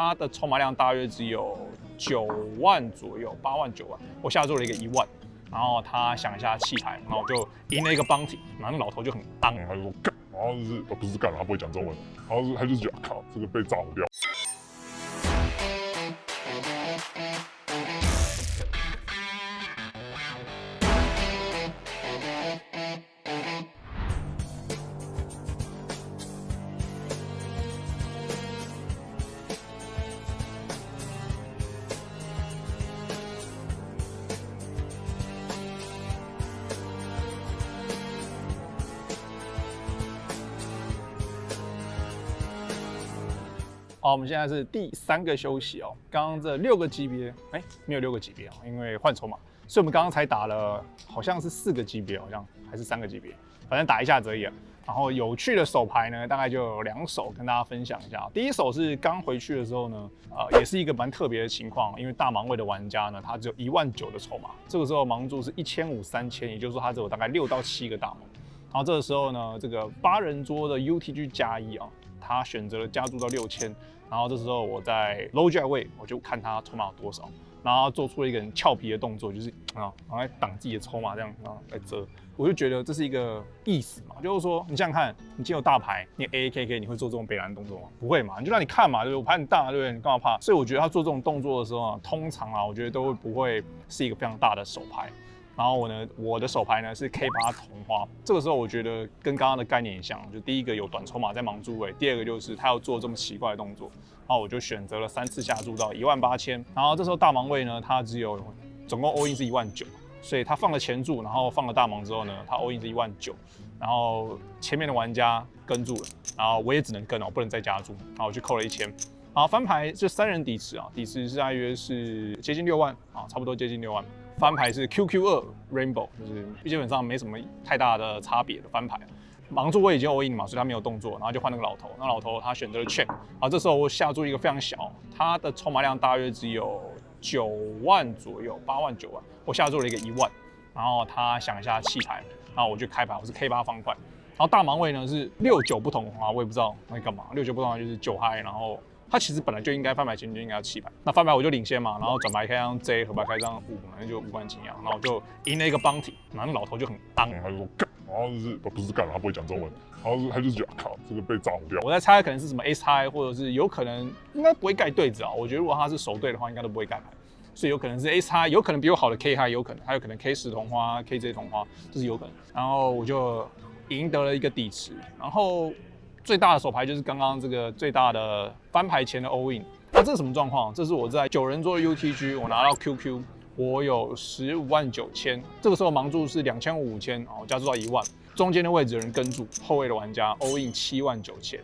它的筹码量大约只有9万左右，8万9万。我下注了一个1万，然后他想一下弃台，然后我就赢了一个 bounty， 然后那老头就很当，他就说干，然后就是不是干，他不会讲中文，然后他就是觉得靠，这个被炸掉。好，我们现在是第3个休息哦。刚刚这6个级别，没有6个级别哦，因为换筹码，所以我们刚刚才打了，好像是4个级别，好像还是3个级别，反正打一下而已啊。然后有趣的手牌呢，大概就有2手跟大家分享一下。第一手是刚回去的时候呢，也是一个蛮特别的情况，因为大盲位的玩家呢，他只有1万9的筹码，这个时候盲注是1500、3000，也就是说他只有大概6到7个大盲。然后这个时候呢，这个8人桌的 UTG 加1啊，他选择了加注到6000。然后这时候我在 low jack 位，我就看他筹码有多少，然后做出了一个很俏皮的动作，就是然后来挡自己的筹码这样来遮。我就觉得这是一个意思嘛，就是说你想想看，你今天有大牌，你 AAKK 你会做这种北蓝动作吗？不会嘛，你就让你看嘛，对不对？我牌很大，对不对？你干嘛怕？所以我觉得他做这种动作的时候啊，通常啊，我觉得都不会是一个非常大的手牌。然后我的手牌呢是 K8同花，这个时候我觉得跟刚刚的概念很像，就第一个有短筹码在盲注位，第二个就是他要做这么奇怪的动作，然后我就选择了3次下注到18000，然后这时候大盲位呢，他只有总共 all in 是19000，所以他放了前注，然后放了大盲之后呢，他 all in 是19000，然后前面的玩家跟住了，然后我也只能跟哦，不能再加注，然后我去扣了1000。好，翻牌就3人底池啊，底池是大约是接近6万啊，差不多接近6万。翻牌是 QQ2 Rainbow， 就是基本上没什么太大的差别的翻牌。盲注我已经 all in 嘛，所以他没有动作，然后就换那个老头。那老头他选择了 check， 好，这时候我下注一个非常小，他的筹码量大约只有9万左右，8万9万。我下注了一个1万，然后他想一下弃台，然后我就开牌，我是 K8方块。然后大盲位呢是6-9不同啊，我也不知道那干嘛，6-9不同就是9嗨，然后。他其实本来就应该翻牌前就应该要弃牌，那翻牌我就领先嘛，然后转牌开张 J， 合牌开张5，那就无关紧要，然后我就赢了一个 bounty， 然后那老头就很当，他就说干，然后就是不是干，他不会讲中文，然后他就是觉得靠，这个被炸掉。我在猜可能是什么 S high， 或者是有可能应该不会盖对子啊，我觉得如果他是守对的话，应该都不会盖牌，所以有可能是 S high， 有可能比我好的 K high， 有可能还有可能 K10同花 KJ 同花，这是有可能，然后我就赢得了一个底池，然后最大的手牌就是刚刚这个最大的翻牌前的 all in。那这是什么状况？这是我在9人桌的 UTG， 我拿到 QQ， 我有15万9000，这个时候盲注是2500、5000，我加注到1万，中间的位置有人跟注，后卫的玩家 all in 7万9000。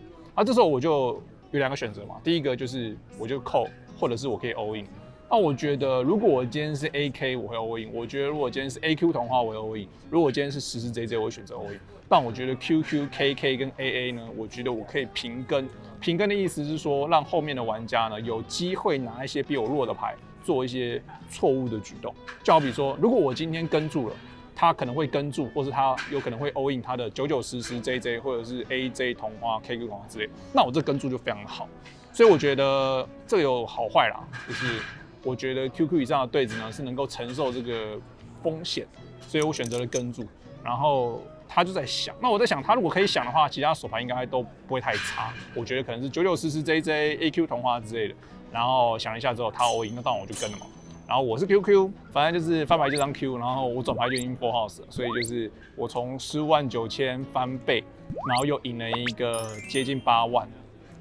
这时候我就有2个选择嘛，第一个就是我就扣，或者是我可以 all in。那我觉得如果我今天是 AK， 我会 all in； 我觉得如果今天是 AQ 同花，我会 all in； 如果我今天是实时 JJ， 我会选择 all in。但我觉得 QQ、KK 跟 AA 呢，我觉得我可以平跟。平跟的意思是说，让后面的玩家呢有机会拿一些比我弱的牌，做一些错误的举动。就好比说，如果我今天跟住了，他可能会跟住，或是他有可能会 all in 他的99实时 JJ， 或者是 AJ 同花、KQ 同花之类，那我这跟注就非常好。所以我觉得这个有好坏啦，就是我觉得 QQ 以上的对子呢是能够承受这个风险，所以我选择了跟注，然后。他就在想，那我在想，他如果可以想的话，其他手牌应该都不会太差。我觉得可能是99实时 JJ、AQ 同花之类的。然后想一下之后，他 all in，那当然我就跟了嘛。然后我是 QQ， 反正就是翻牌就张 Q， 然后我转牌就已经 full house 了，所以就是我从15万9000翻倍，然后又赢了一个接近8万，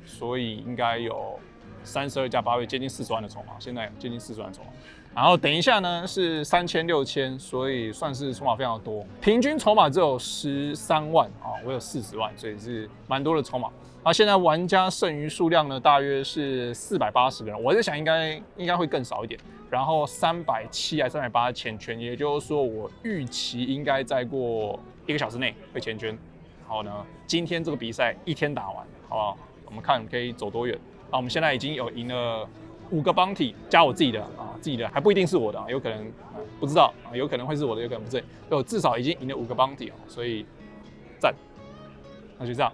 所以应该有32加8倍，接近40万的筹码，现在接近40万的筹码。然后等一下呢是3000、6000，所以算是筹码非常多，平均筹码只有13万啊，我有40万，所以是蛮多的筹码。现在玩家剩余数量呢大约是480个人，我在想应该会更少一点。然后370还380前圈，也就是说我预期应该再过1个小时内会前圈。然后呢，今天这个比赛1天打完，好不好？我们看可以走多远。我们现在已经有赢了5个 bounty， 加我自己的自己的还不一定是我的有可能不知道有可能会是我的，有可能不是。我至少已经赢了5个 bounty， 所以赞。那就这样。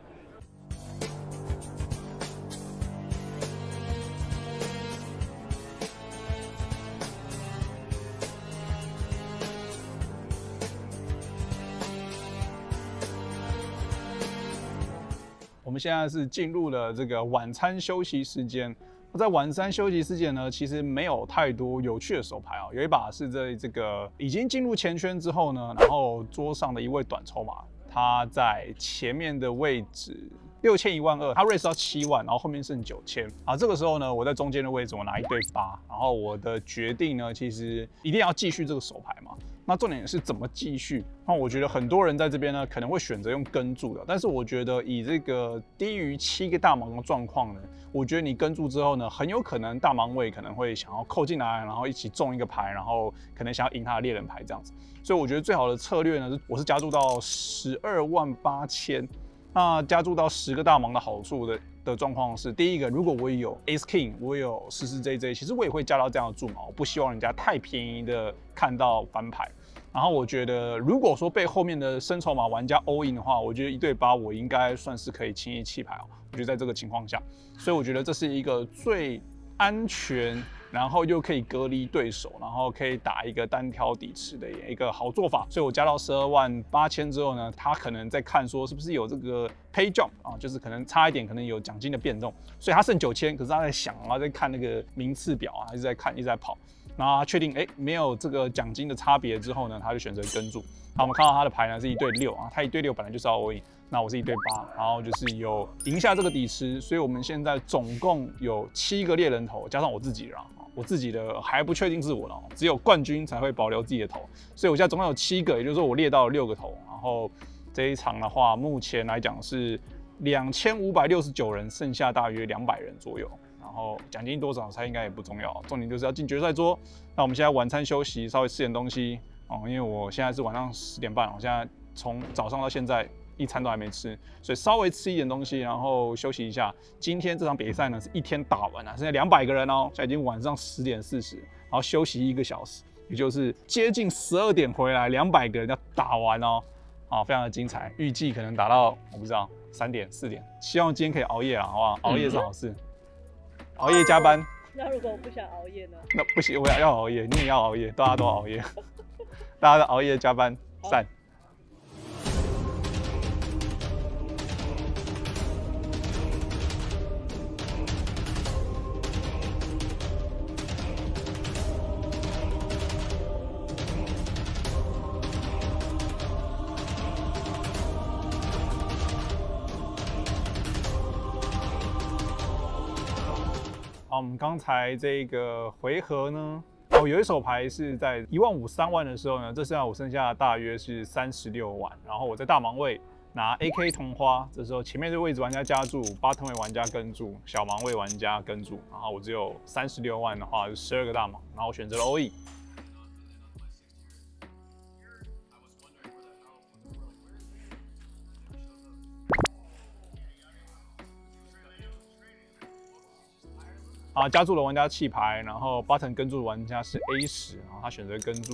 我们现在是进入了这个晚餐休息时间。在晚餐休息时间呢，其实没有太多有趣的手牌有一把是在这个已经进入前圈之后呢，然后桌上的一位短筹码，他在前面的位置6000、12000，他 raise 到7万，然后后面剩9000啊。这个时候呢，我在中间的位置，我拿1对8，然后我的决定呢，其实一定要继续这个手牌嘛。那重点是怎么继续？那我觉得很多人在这边呢，可能会选择用跟注的，但是我觉得以这个低于7个大盲的状况呢，我觉得你跟注之后呢，很有可能大盲位可能会想要扣进来，然后一起中一个牌，然后可能想要赢他的猎人牌这样子。所以我觉得最好的策略呢，我是加注到128000。那加注到10个大盲的好处的状况是，第一个，如果我也有 Ace King， 我也有44JJ， 其实我也会加到这样的注码，我不希望人家太便宜的看到翻牌。然后我觉得，如果说被后面的深筹码玩家 all in 的话，我觉得1对8我应该算是可以轻易弃牌我觉得在这个情况下，所以我觉得这是一个最安全，然后又可以隔离对手，然后可以打一个单挑底池的一个好做法。所以我加到128000之后呢，他可能在看说是不是有这个 pay jump 就是可能差一点，可能有奖金的变动，所以他剩9000，可是他在想在看那个名次表还是在看，一直在跑。然后他确定没有这个奖金的差别之后呢，他就选择跟注。好，我们看到他的牌呢是1对6他1对6本来就是要 all in，那我是1对8，然后就是有赢下这个底池，所以我们现在总共有7个猎人头，加上我自己人我自己的还不确定是我的只有冠军才会保留自己的头，所以我现在总共有7个，也就是说我猎到了6个头。然后这一场的话，目前来讲是2569人，剩下大约200人左右。然后奖金多少猜应该也不重要，重点就是要进决赛桌。那我们现在晚餐休息，稍微吃点东西因为我现在是晚上10点半，我现在从早上到现在一餐都还没吃，所以稍微吃一点东西，然后休息一下。今天这场比赛呢是一天打完现在200个人现在已经晚上10点40，然后休息1个小时，也就是接近12点回来，200个人要打完非常的精彩。预计可能打到我不知道3点4点，希望今天可以熬夜好不好？熬夜是好事。熬夜加班，那如果我不想熬夜呢？那不行，我要熬夜，你也要熬夜，大家都熬夜，大家都熬夜加班，散。好，我们刚才这个回合呢，有一手牌是在15000、3万的时候呢，这时候我剩下大约是36万，然后我在大盲位拿 AK 同花，这时候前面的位置玩家加注，bottom 位玩家跟注，小盲位玩家跟注，然后我只有36万的话，是12个大盲，然后我选择了 all in。加注的玩家弃牌，然后 button 跟注的玩家是 A10，然后他选择跟注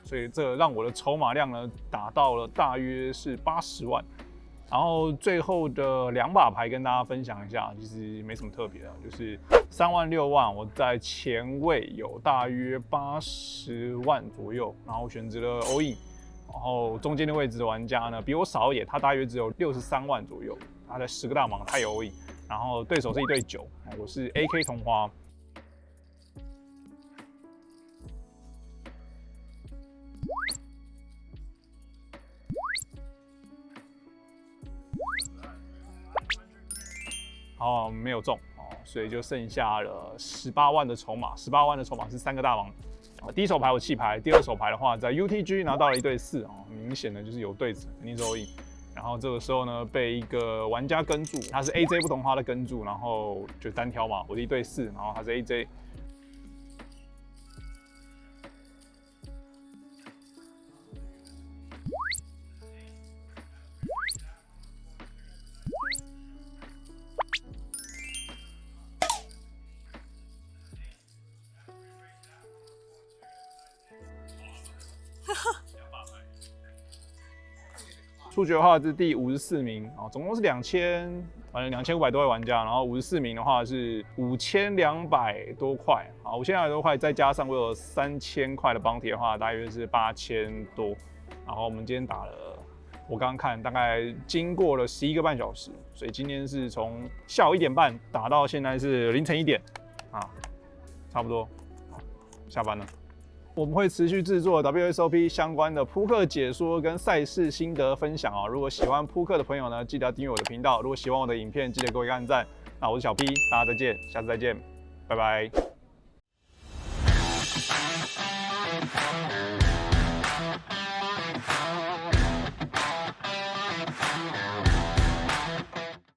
所以这让我的筹码量呢达到了大约是80万。然后最后的2把牌跟大家分享一下，其实没什么特别的，就是3万、6万，我在前位有大约80万左右，然后选择了 all in， 然后中间的位置的玩家呢比我少一点，他大约只有63万左右，他在10个大盲，他有 all in， 然后对手是1对9，我是 AK 同花。没有中所以就剩下了18万的筹码。18万的筹码是3个大盲。第一手牌我弃牌，第二手牌的话在 UTG 拿到了1对4明显的就是有对子，肯定是 all in。然后这个时候呢，被一个玩家跟注，他是 AJ 不同花的跟注，然后就单挑嘛，我是1对4，然后他是 AJ。出局的话是第54名啊，总共是反正2500多位玩家，然后54名的话是5200多块啊，5200多块再加上我有3000块的帮体的话，大约是8000多。然后我们今天打了，我刚刚看大概经过了11个半小时，所以今天是从下午1点半打到现在是凌晨1点啊，差不多，下班了。我们会持续制作 WSOP 相关的扑克解说跟赛事心得分享哦。如果喜欢扑克的朋友呢，记得要订阅我的频道。如果喜欢我的影片，记得给我一个按赞。那我是小 P，大家再见，下次再见，拜拜。